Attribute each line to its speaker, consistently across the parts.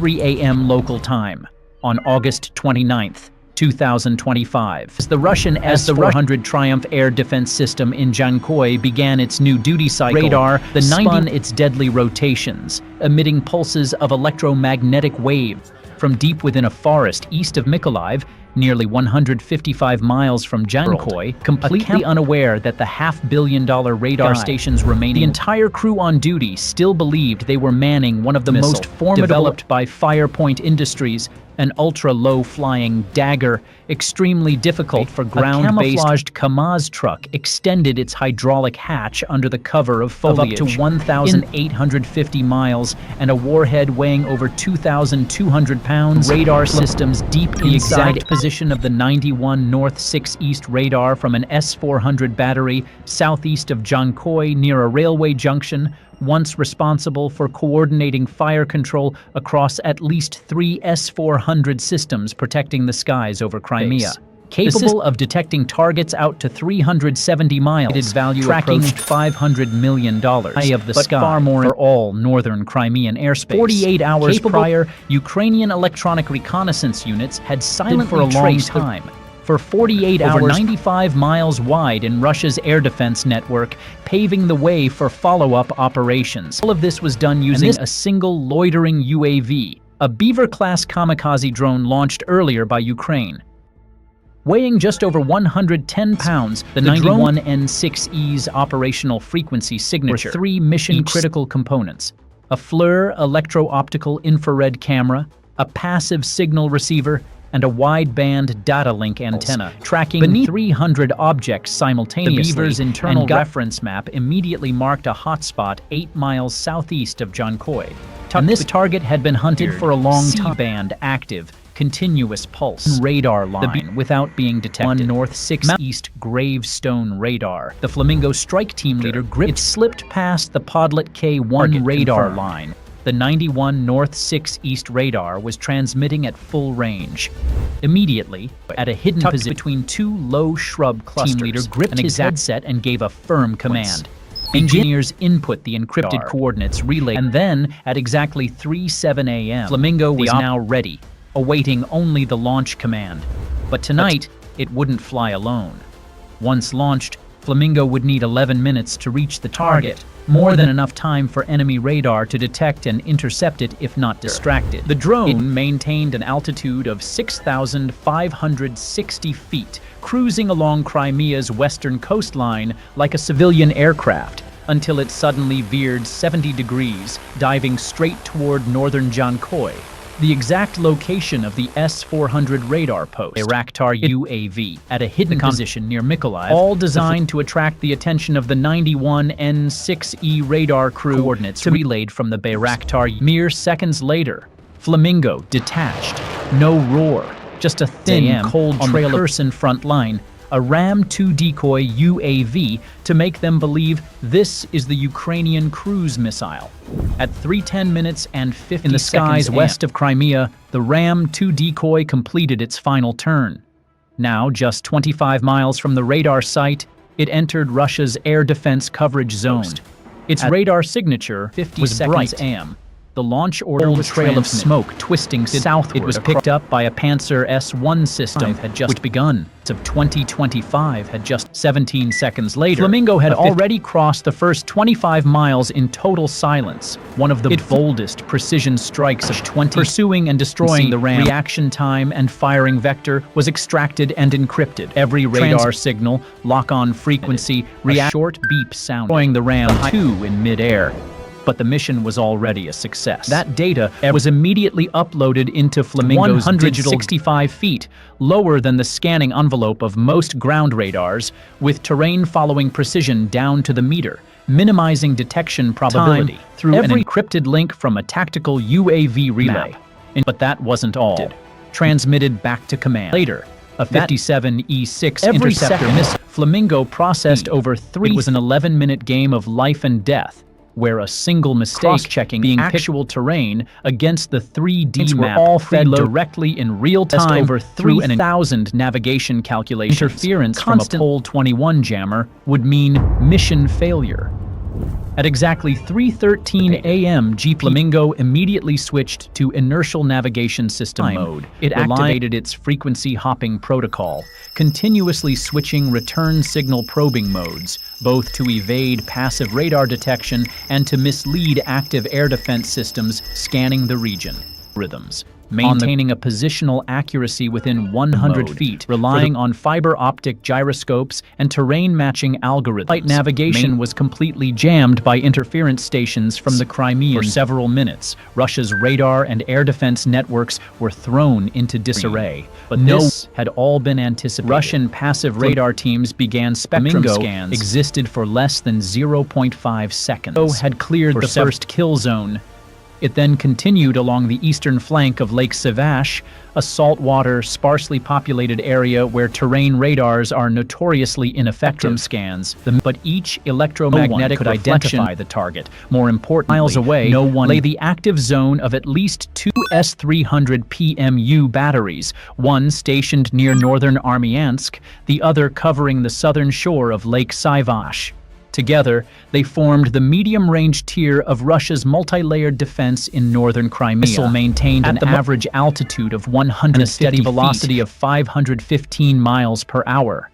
Speaker 1: 3 a.m. local time on August 29th, 2025. As the Russian S-400 Triumph air defense system in Jankoy began its new duty cycle, radar spun its deadly rotations, emitting pulses of electromagnetic wave from deep within a forest east of Mykolaiv, nearly 155 miles from Jankoy, completely unaware that the $500 million radar station's remaining. The entire crew on duty still believed they were manning one of the most formidable, developed by Firepoint Industries, an ultra-low-flying Dagger, extremely difficult for ground-based. A camouflaged Kamaz truck extended its hydraulic hatch under the cover of foliage up to 1,850 miles and a warhead weighing over 2,200 pounds. Radar systems deep inside the exact position of the 91 North 6 East radar from an S-400 battery southeast of Jankoy near a railway junction, once responsible for coordinating fire control across at least 3 S-400 systems protecting the skies over Crimea. Capable of detecting targets out to 370 miles, its value approached $500 million of the sky, far more for all northern Crimean airspace. 48 hours prior, Ukrainian electronic reconnaissance units had silently for a long time. For 48 hours, 95 miles wide in Russia's air defense network, paving the way for follow-up operations. All of this was done using a single loitering UAV, a Beaver-class kamikaze drone launched earlier by Ukraine. Weighing just over 110 pounds, the 91N6E's operational frequency signature were 3 mission-critical components: a FLIR electro-optical infrared camera, a passive signal receiver, and a wideband data link antenna, tracking 300 objects simultaneously. The Beaver's internal reference map immediately marked a hotspot 8 miles southeast of Jankoy. And this target had been hunted for a long time. C-band active, continuous pulse radar line without being detected. 1 North 6 East Gravestone radar. The Flamingo strike team leader gripped. It slipped past the Podlet K1 radar line. The 91 North 6 East radar was transmitting at full range. Immediately, at a hidden position between 2 low shrub clusters, team leader gripped his headset and gave a firm command. Engineers input the encrypted coordinates relayed, and then, at exactly 3:07 a.m., Flamingo was now ready, awaiting only the launch command. But tonight, it wouldn't fly alone. Once launched, Flamingo would need 11 minutes to reach the target, more than enough time for enemy radar to detect and intercept it if not distracted. The drone maintained an altitude of 6,560 feet, cruising along Crimea's western coastline like a civilian aircraft, until it suddenly veered 70 degrees, diving straight toward northern Jankoy. The exact location of the S-400 radar post, Bayraktar UAV, at a hidden position near Mykolaiv, all designed to attract the attention of the 91N6E radar crew. Coordinates relayed from the Bayraktar. Mere seconds later, Flamingo detached. No roar, just a thin, cold trail of Kherson front line, a Ram-2 decoy UAV to make them believe this is the Ukrainian cruise missile. At 3:10 minutes and 50 seconds in the skies west of Crimea, the Ram-2 decoy completed its final turn. Now, just 25 miles from the radar site, it entered Russia's air defense coverage zone. Its radar signature was bright. The launch order was trail of smoke twisting southward. It was picked up by a Panzer S-1 system had just begun. Of 2025 had just 17 seconds later. Flamingo had already crossed the first 25 miles in total silence, one of the boldest precision strikes of 20. Pursuing and destroying the Ram. Reaction time and firing vector was extracted and encrypted. Every radar signal, lock-on frequency, short beep sound, destroying the Ram-2 in mid-air. But the mission was already a success. That data was immediately uploaded into Flamingo's 165 feet, lower than the scanning envelope of most ground radars, with terrain-following precision down to the meter, minimizing detection probability through an encrypted link from a tactical UAV relay. But that wasn't all. Transmitted back to command. Later, a 57E6 interceptor missile. Flamingo processed over 3. It was an 11-minute game of life and death, where a single mistake cross-checking actual terrain against the 3D map all fed directly in real time over 3,000 navigation calculations. Interference from a Pole 21 jammer would mean mission failure. At exactly 3:13 a.m., Flamingo immediately switched to inertial navigation system mode. It activated its frequency hopping protocol, continuously switching return signal probing modes, both to evade passive radar detection and to mislead active air defense systems scanning the region. Rhythms. Maintaining a positional accuracy within 100 feet, relying on fiber optic gyroscopes and terrain-matching algorithms. Flight navigation was completely jammed by interference stations from the Crimea. For several minutes, Russia's radar and air defense networks were thrown into disarray. But this had all been anticipated. Russian passive radar teams began spectrum scans. Existed for less than 0.5 seconds. Had cleared the first kill zone. It then continued along the eastern flank of Lake Savash, a saltwater, sparsely populated area where terrain radars are notoriously ineffective. Scans, but each electromagnetic could identify the target. More importantly, miles away, lay the active zone of at least two S-300 PMU batteries, one stationed near northern Armyansk, the other covering the southern shore of Lake Savash. Together, they formed the medium-range tier of Russia's multi-layered defense in northern Crimea. The missile maintained an average altitude of 150 feet and a steady velocity of 515 miles per hour.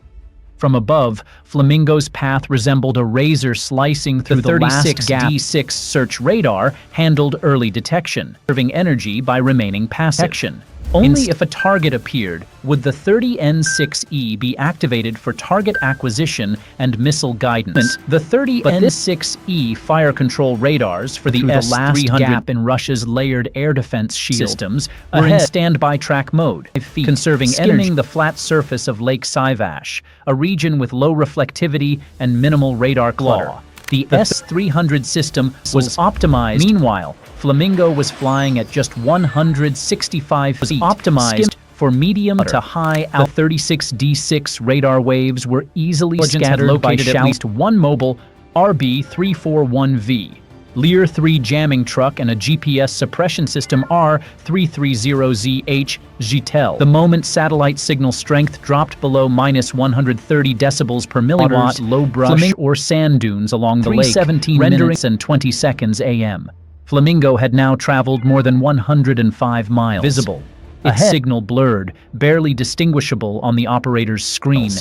Speaker 1: From above, Flamingo's path resembled a razor slicing through the last D6 search radar handled early detection, serving energy by remaining passive. Only if a target appeared would the 30N6E be activated for target acquisition and missile guidance. The 30N6E fire control radars for the S-300 gap in Russia's layered air defense systems were in standby track mode, conserving energy. The flat surface of Lake Savash, a region with low reflectivity and minimal radar clutter. The S-300 system was optimized. Meanwhile, Flamingo was flying at just 165 feet, optimized for medium to high altitude. 36D6 radar waves were easily scattered, located at least one mobile RB-341V, Lear-3 jamming truck, and a GPS suppression system R-330ZH GTEL. The moment satellite signal strength dropped below -130 decibels per milliwatt, low brush or sand dunes along the lake, 17 minutes and 20 seconds a.m. Flamingo had now traveled more than 105 miles. Visible. Its signal blurred, barely distinguishable on the operator's screen.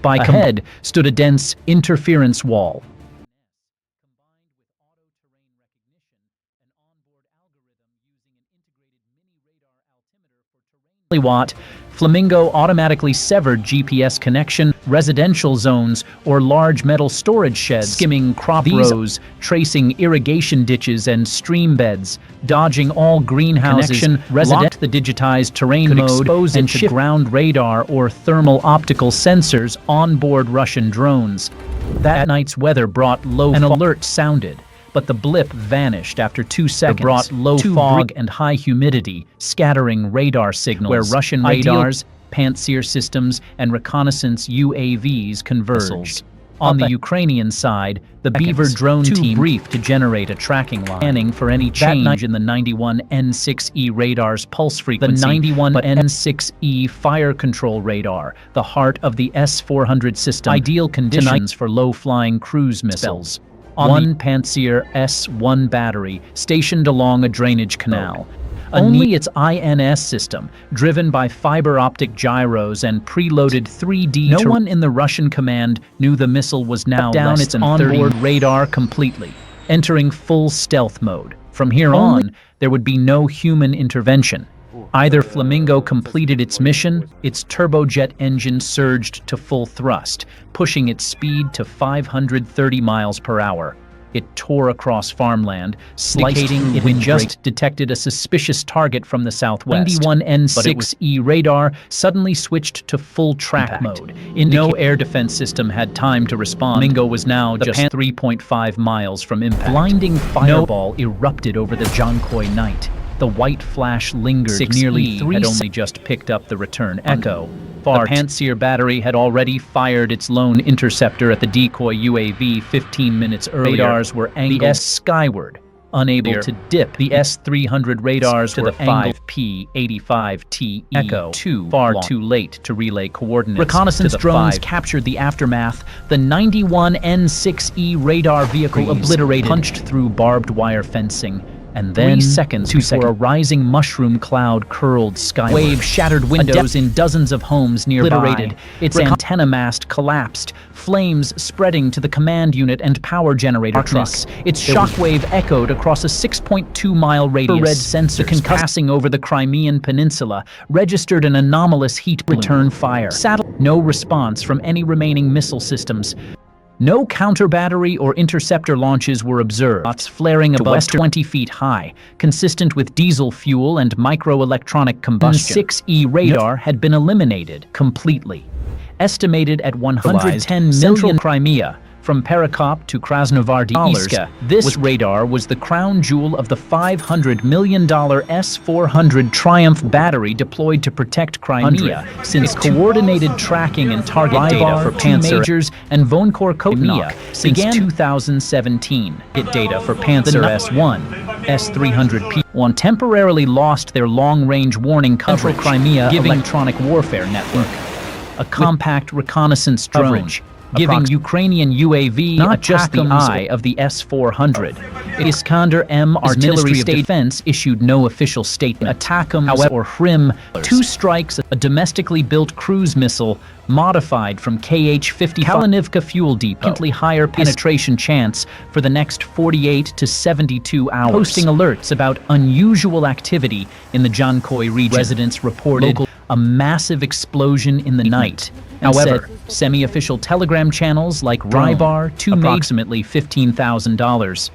Speaker 1: Ahead stood a dense interference wall. Flamingo automatically severed GPS connection, residential zones, or large metal storage sheds, skimming crop rows, tracing irrigation ditches and stream beds, dodging all greenhouses, locked the digitized terrain mode, and shift ground radar or thermal optical sensors on board Russian drones. That night's weather brought an alert sounded, but the blip vanished after 2 seconds. It brought low fog and high humidity, scattering radar signals where Russian radars, Pantsir systems, and reconnaissance UAVs converged. On the Ukrainian side, the Beaver drone team briefed to generate a tracking line, scanning for any change in the 91N6E radar's pulse frequency. The 91N6E fire control radar, the heart of the S-400 system, ideal conditions for low-flying cruise missiles. One Pantsir S-1 battery stationed along a drainage canal. Only its INS system, driven by fiber optic gyros and preloaded 3D. No one in the Russian command knew the missile was now down its onboard radar completely, entering full stealth mode. From here on, there would be no human intervention. Either Flamingo completed its mission, its turbojet engine surged to full thrust, pushing its speed to 530 miles per hour. It tore across farmland, slicing. It had just detected a suspicious target from the southwest. 91N6E radar suddenly switched to full track mode. No air defense system had time to respond. Flamingo was now just 3.5 miles from impact. Blinding fireball erupted over the Jankoi night. The white flash lingered. Nearly 3 had only just picked up the return echo. The Pantsir battery had already fired its lone interceptor at the decoy UAV 15 minutes earlier. Radars were angled skyward, unable to dip. The S-300 radars were 5P-85T Echo too late to relay coordinates. Reconnaissance drones captured the aftermath. The 91 N6E radar vehicle obliterated, punched through barbed wire fencing, and then 3 seconds before a rising mushroom cloud curled skyward. Waves shattered windows in dozens of homes nearby. Its antenna mast collapsed, flames spreading to the command unit and power generator truck. Its shockwave echoed across a 6.2-mile radius. Red sensors passing over the Crimean Peninsula registered an anomalous heat balloon. Return fire. No response from any remaining missile systems. No counter-battery or interceptor launches were observed, flaring above 20 feet high, consistent with diesel fuel and microelectronic combustion. N6E radar had been eliminated completely. Estimated at $110 million. Crimea, from Perekop to Krasnovar-Diiska, this radar was the crown jewel of the $500 million S-400 Triumph battery deployed to protect Crimea, since coordinated tracking and target data for Panzer Majors and Vonkor Kotnak since 2017. Data for Panzer S-1, S-300P-1 temporarily lost their long-range warning coverage, Crimea electronic warfare network. A compact reconnaissance drone, giving Ukrainian UAV not just the eye of the S-400. Iskander-M artillery defense issued no official statement. ATACMS or HRIM, 2 strikes, a domestically built cruise missile modified from Kh-55 Kalinivka fuel depot, higher penetration chance for the next 48 to 72 hours. Posting alerts about unusual activity in the Jankoy region. Residents reported a massive explosion in the night. However, semi-official telegram channels like Rybar, approximately $15,000.